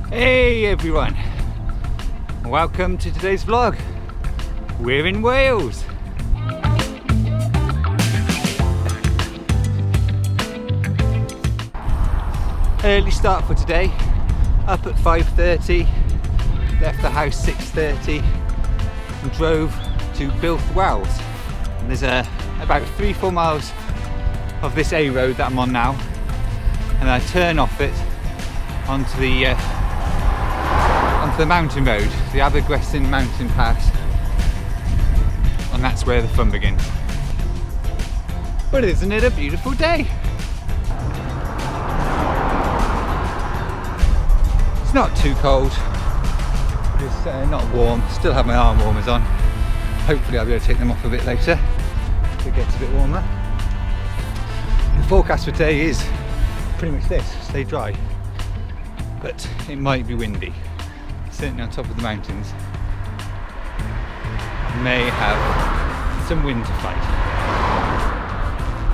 Hey everyone, welcome to today's vlog. We're in Wales. Early start for today, up at 5:30, left the house 6:30 and drove to Builth Wells. And there's about 3-4 miles of this A road that I'm on now, and I turn off it onto the mountain road, the Abergwestyn mountain pass, and that's where the fun begins. But isn't it a beautiful day? It's not too cold, it's not warm, still have my arm warmers on. Hopefully I'll be able to take them off a bit later if it gets a bit warmer. The forecast for today is pretty much this, stay dry, but it might be windy. Certainly on top of the mountains, may have some wind to fight.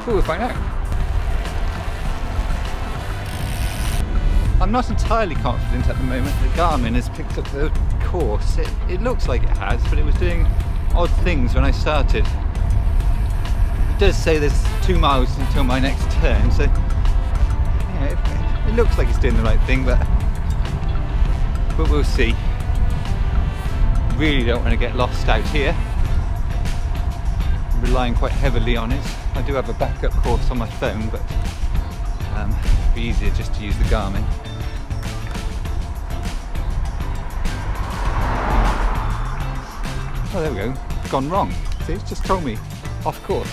But we'll find out. I'm not entirely confident at the moment that Garmin has picked up the course. It looks like it has, but it was doing odd things when I started. It does say there's 2 miles until my next turn, so yeah, it looks like it's doing the right thing, but we'll see. Really don't want to get lost out here. I'm relying quite heavily on it. I do have a backup course on my phone, but it'd be easier just to use the Garmin. Oh, there we go. It's gone wrong. See, it's just told me off course.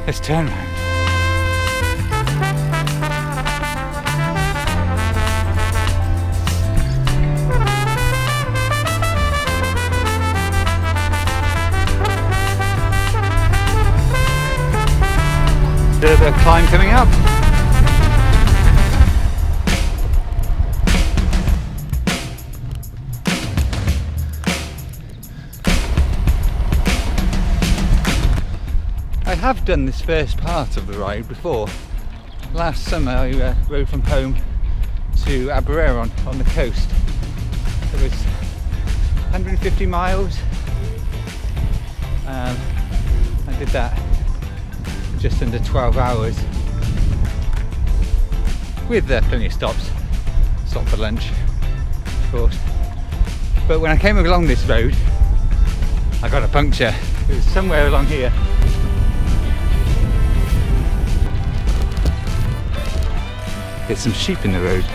Let's turn around. Bit of a climb coming up. I have done this first part of the ride before. Last summer I rode from home to Aberystwyth on the coast. It was 150 miles. I did that just under 12 hours with plenty of stops. Stop for lunch, of course. But when I came along this road, I got a puncture. It was somewhere along here. There's some sheep in the road.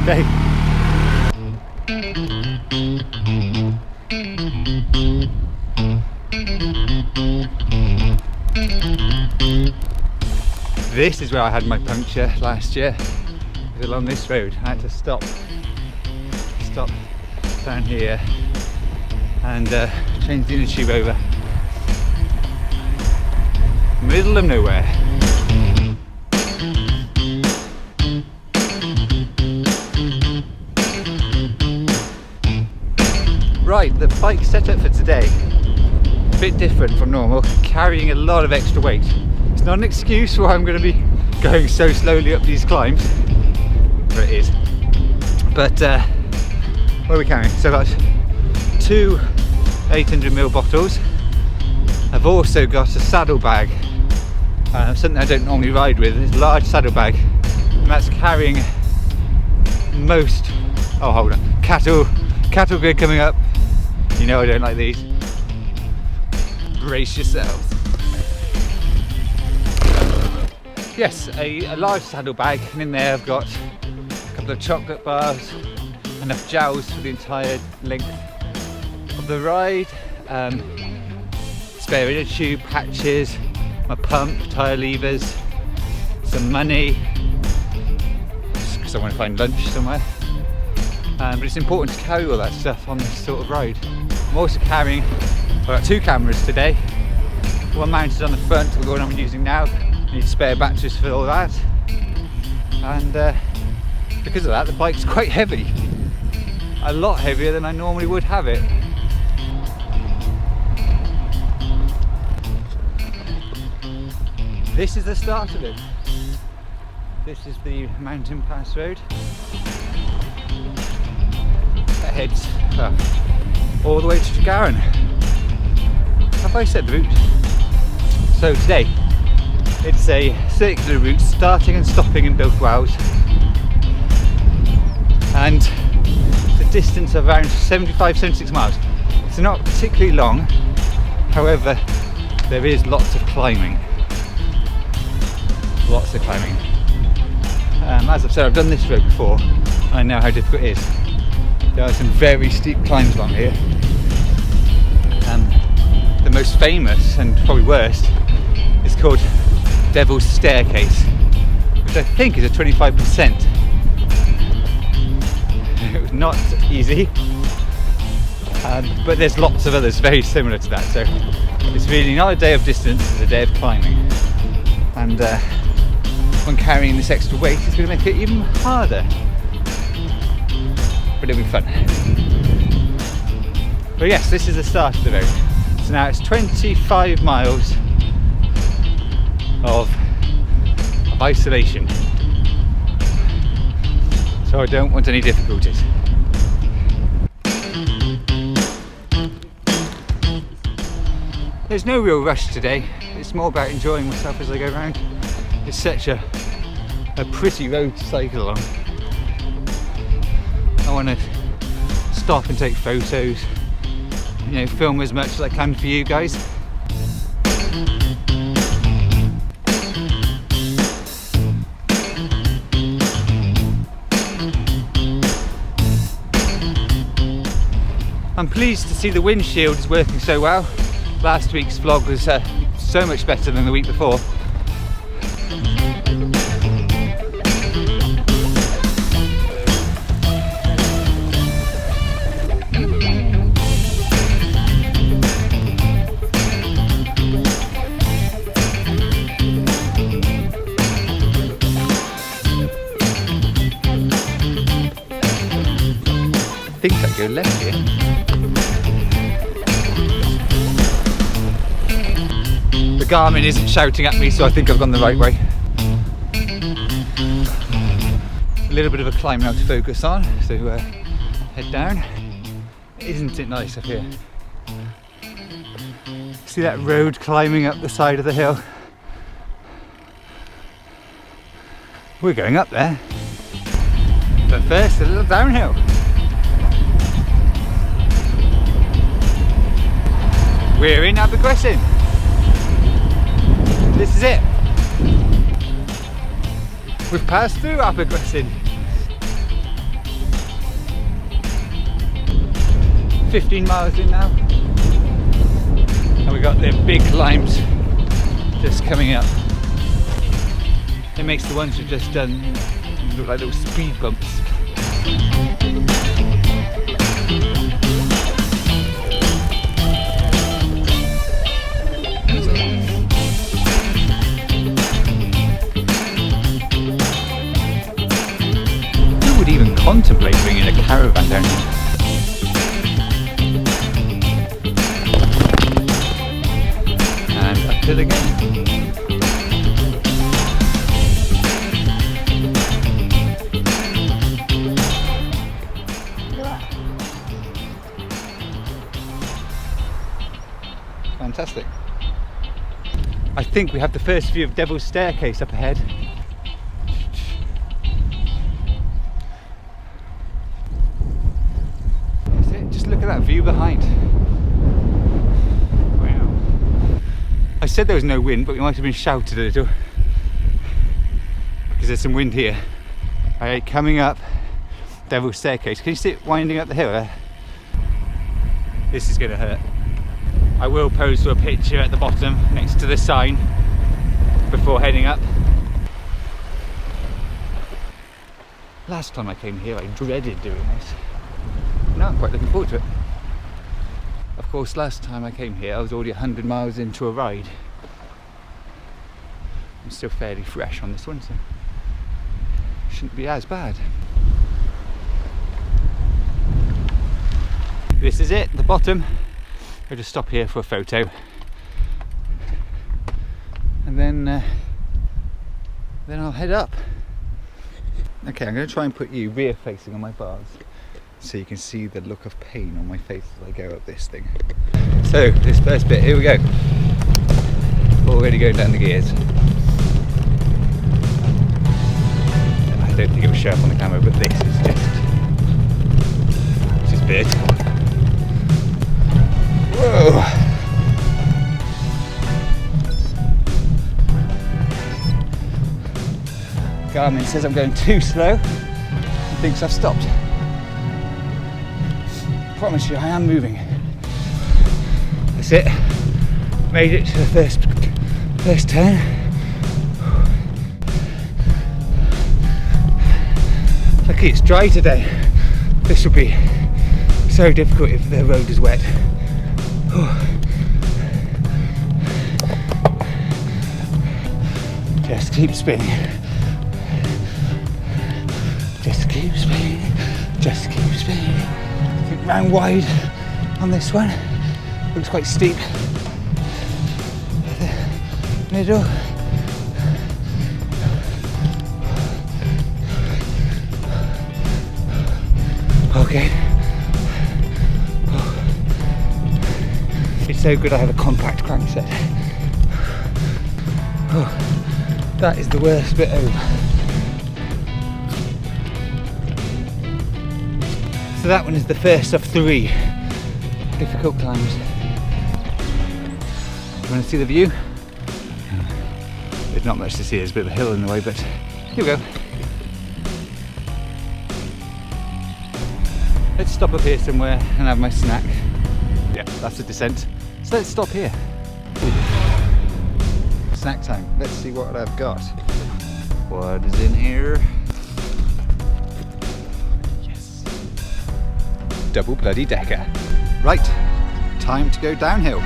Okay. This is where I had my puncture last year. It was along this road. I had to stop down here and change the inner tube over. Middle of nowhere. Right, the bike setup for today, a bit different from normal, carrying a lot of extra weight. It's not an excuse why I'm going to be going so slowly up these climbs, but it is. But what are we carrying? So I've got 2 800ml bottles. I've also got a saddlebag, something I don't normally ride with. It's a large saddlebag, and that's carrying most, oh hold on, cattle grid coming up. You know I don't like these. Brace yourselves. Yes, a large saddlebag, and in there I've got a couple of chocolate bars, enough gels for the entire length of the ride, spare inner tube, patches, my pump, tyre levers, some money, just because I want to find lunch somewhere. But it's important to carry all that stuff on this sort of road. I'm also carrying, I've got 2 cameras today, one mounted on the front, the one I'm using now. I need spare batteries for all that, and because of that the bike's quite heavy. a lot heavier than I normally would have it. This is the start of it. This is the mountain pass road that heads all the way to Tregaron. Have I said the route? So today it's a circular route starting and stopping in Builth Wells, and the distance of around 75-76 miles. It's not particularly long, however there is lots of climbing. Lots of climbing. As I've said, I've done this road before and I know how difficult it is. There are some very steep climbs along here. The most famous and probably worst is called Devil's Staircase, which I think is a 25%. It was not easy, but there's lots of others very similar to that, so it's really not a day of distance, it's a day of climbing. And when carrying this extra weight, it's going to make it even harder, but it'll be fun. But yes, this is the start of the road. So now it's 25 miles of isolation, so I don't want any difficulties. There's no real rush today, it's more about enjoying myself as I go around. It's such a pretty road to cycle along. I want to stop and take photos, you know, film as much as I can for you guys. I'm pleased to see the windshield is working so well. Last week's vlog was so much better than the week before. I think I go left here. The Garmin isn't shouting at me, so I think I've gone the right way. A little bit of a climb now to focus on, so head down. Isn't it nice up here? See that road climbing up the side of the hill? We're going up there. But first, a little downhill. We're in Abergwynsin. This is it. We've passed through Abergwynsin. 15 miles in now. And we got the big climbs just coming up. It makes the ones we've just done look like little speed bumps. Contemplate bringing a caravan down here. And uphill again. Fantastic. I think we have the first view of Devil's Staircase up ahead. Look at that view behind. Wow. I said there was no wind, but we might have been shouted a little because there's some wind here. Alright, coming up Devil's Staircase. Can you see it winding up the hill there? This is going to hurt. I will pose for a picture at the bottom next to the sign before heading up. Last time I came here I dreaded doing this. Now I'm quite looking forward to it. Of course, last time I came here I was already 100 miles into a ride. I'm still fairly fresh on this one, so it shouldn't be as bad. This is it, the bottom. I'll just stop here for a photo. And then I'll head up. Okay, I'm going to try and put you rear facing on my bars so you can see the look of pain on my face as I go up this thing. So, this first bit, here we go. Already going down the gears. I don't think it was sharp on the camera, but this is big. Whoa! Garmin says I'm going too slow and thinks I've stopped. I promise you I am moving. That's it. Made it to the first turn. Lucky it's dry today. This will be so difficult if the road is wet. Just keep spinning. Just keep spinning. Just keep spinning. I think round wide on this one. Looks quite steep. The middle. Okay. It's so good I have a compact crankset. That is the worst bit over. So that one is the first of 3 difficult climbs. You want to see the view? There's not much to see, there's a bit of a hill in the way, but here we go. Let's stop up here somewhere and have my snack. Yeah, that's a descent. So let's stop here. Snack time. Let's see what I've got. What is in here? Yes. Double bloody decker. Right, time to go downhill.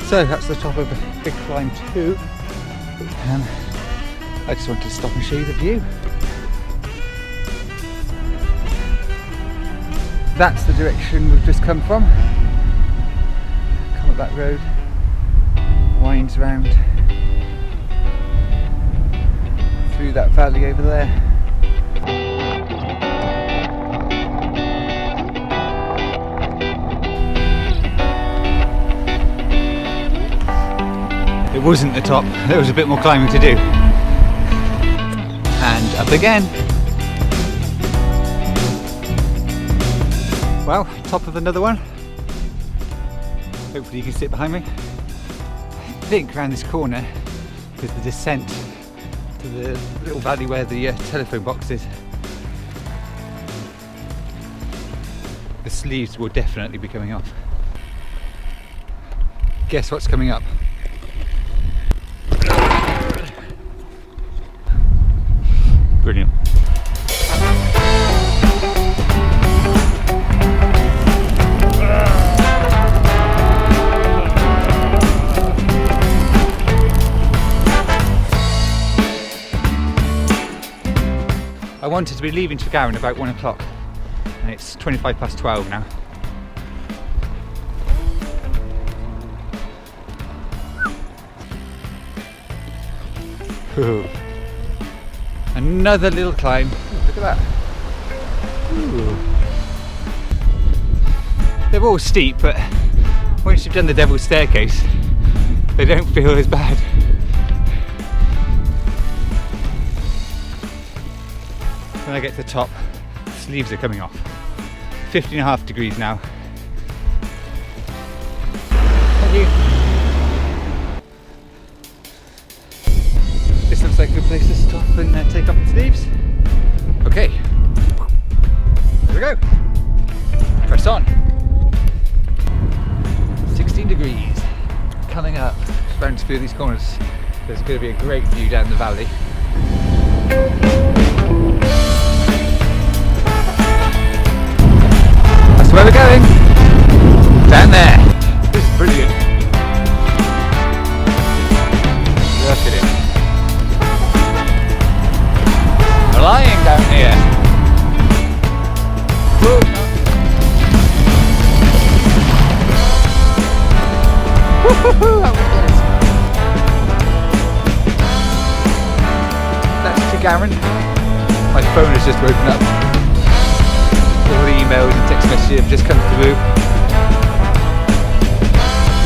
So that's the top of big climb 2, and I just wanted to stop and show you the view. That's the direction we've just come from. Come up that road, winds round through that valley over there. It wasn't the top, there was a bit more climbing to do. And up again. Well, top of another one. Hopefully you can sit behind me. I think around this corner is the descent to the little valley where the telephone box is. The sleeves will definitely be coming off. Guess what's coming up? Brilliant. I wanted to be leaving Tregaron about 1 o'clock and it's 25 past 12 now. Ooh. Another little climb. Ooh, look at that. Ooh. They're all steep, but once you've done the Devil's Staircase, they don't feel as bad. When I get to the top, the sleeves are coming off. 50.5 degrees now. Thank you. This looks like a good place to stop and take off the sleeves. Okay, here we go. Press on. around through these corners. There's going to be a great view down the valley. That's where we're going. Down there. This is brilliant. Look at it. We're lying down here. Whoa. Woohoo! That was good. That's Tregaron. My phone has just woken up. All the emails and text messages have just come through.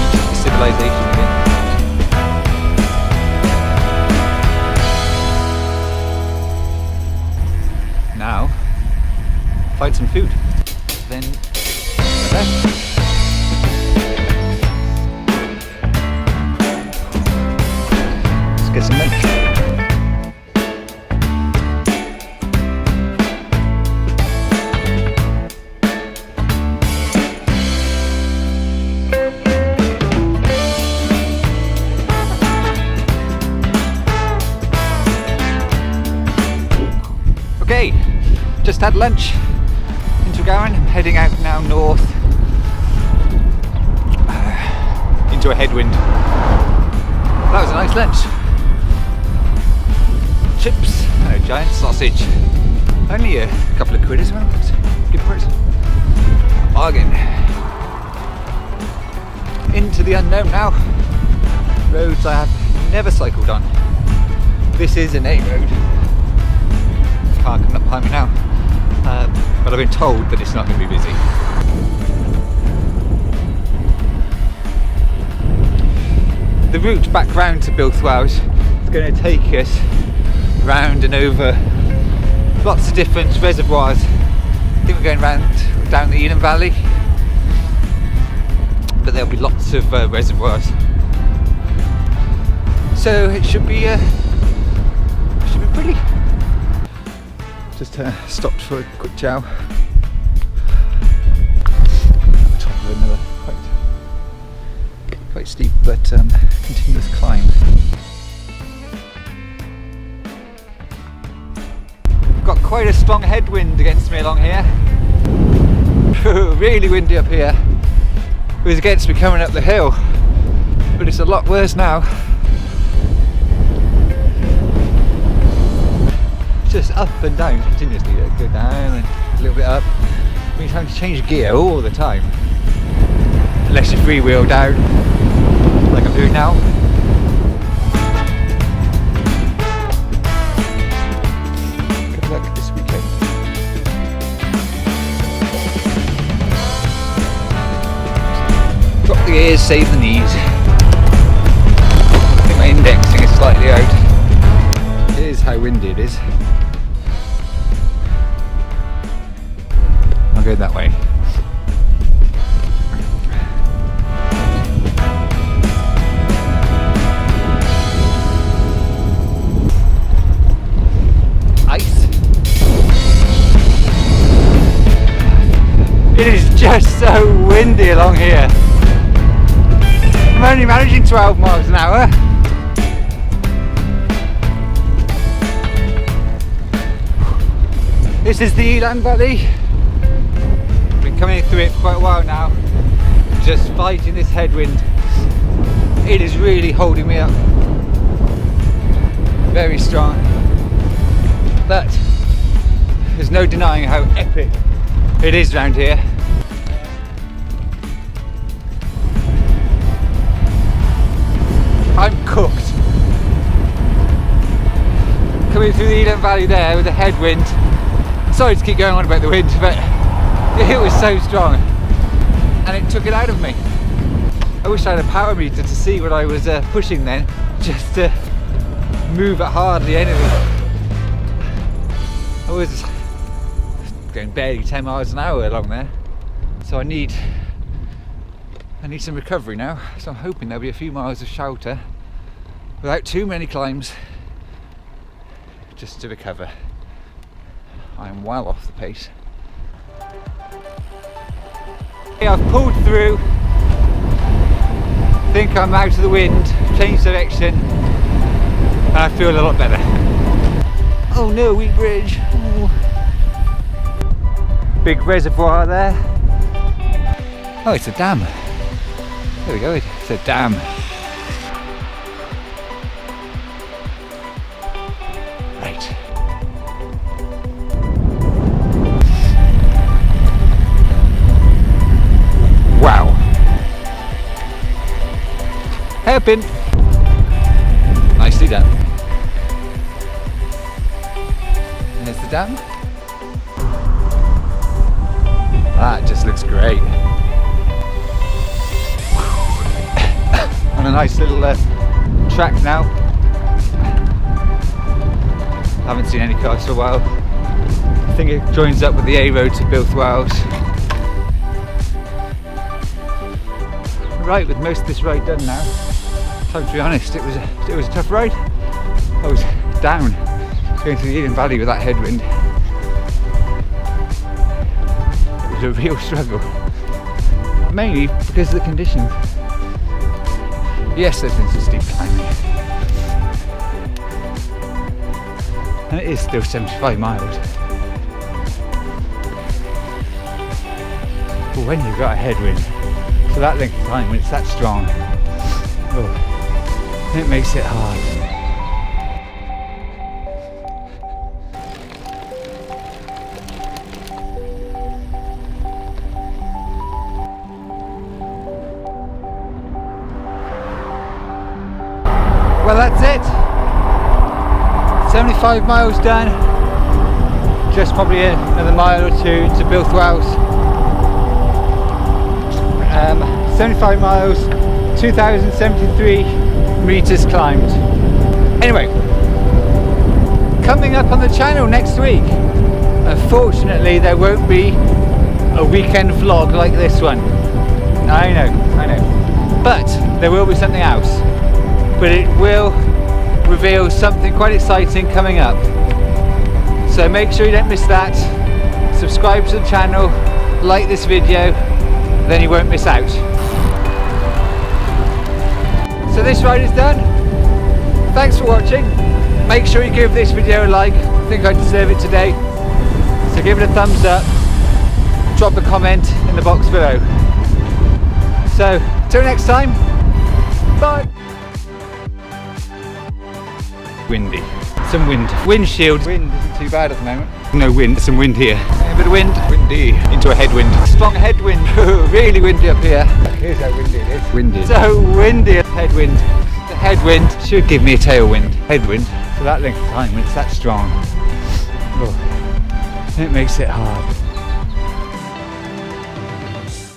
Reached civilization again. Now, find some food. Then, let's get some lunch. Okay, just had lunch in Tregaron. I'm heading out now north into a headwind. That was a nice lunch. Chips and a giant sausage. Only a couple of quid as well. Good price. Bargain. Into the unknown now. Roads I have never cycled on. This is an A road. Car coming up behind me now, but I've been told that it's not going to be busy. The route back round to Builth Wells is going to take us round and over lots of different reservoirs. I think we're going round down the Elan Valley, but there'll be lots of reservoirs, so it should be pretty. Just stopped for a quick chow. Top of another quite steep but continuous climb. I've got quite a strong headwind against me along here. Really windy up here. It was against me coming up the hill, but it's a lot worse now. Just up and down continuously. Go down and a little bit up. Means having to change gear all the time, unless you freewheel down like I'm doing now. Good luck this weekend. Drop the gears, save the knees. I think my indexing is slightly out. Here's how windy it is. I'll go that way. Ice. It is just so windy along here. I'm only managing 12 miles an hour. This is the Elan Valley. Been coming through it for quite a while now, just fighting this headwind. It is really holding me up. Very strong. But there's no denying how epic it is around here. I'm cooked. Coming through the Elan Valley there with a headwind. Sorry to keep going on about the wind, but it was so strong and it took it out of me. I wish I had a power meter to see what I was pushing then, just to move at hardly anything. I was going barely 10 miles an hour along there, so I need some recovery now. So I'm hoping there'll be a few miles of shelter without too many climbs, just to recover. I'm well off the pace. Okay, I've pulled through. I think I'm out of the wind, changed direction and I feel a lot better. Oh no, weak bridge. Oh. Big reservoir there. Oh, it's a dam. There we go, it's a dam. Right. Wow. Hairpin. Nicely done. And there's the dam. That just looks great. On a nice little track now. Haven't seen any cars for a while. I think it joins up with the A road to Builth Wells. Right, with most of this ride done now. So to be honest, it was a tough ride. I was down going to the Elan Valley with that headwind. It was a real struggle, mainly because of the conditions. Yes, there's been some steep climbing, and it is still 75 miles. But when you've got a headwind for that length of time, when it's that strong, oh, it makes it hard. Well, that's it. 75 miles done. Just probably another mile or two to Builth Wells. 75 miles, 2,073 meters climbed. Anyway, coming up on the channel next week. Unfortunately, there won't be a weekend vlog like this one. I know. But there will be something else. But it will reveal something quite exciting coming up. So make sure you don't miss that. Subscribe to the channel, like this video, then you won't miss out. So this ride is done. Thanks for watching. Make sure you give this video a like. I think I deserve it today. So give it a thumbs up. Drop a comment in the box below. So till next time, bye. Windy. Some wind. Windshield. Wind isn't too bad at the moment. No wind, some wind here. A bit of wind. Windy. Into a headwind. Strong headwind. Really windy up here. Here's how windy it is. Windy. So windy. Headwind. The headwind should give me a tailwind. Headwind for that length of time when it's that strong. Oh, it makes it hard.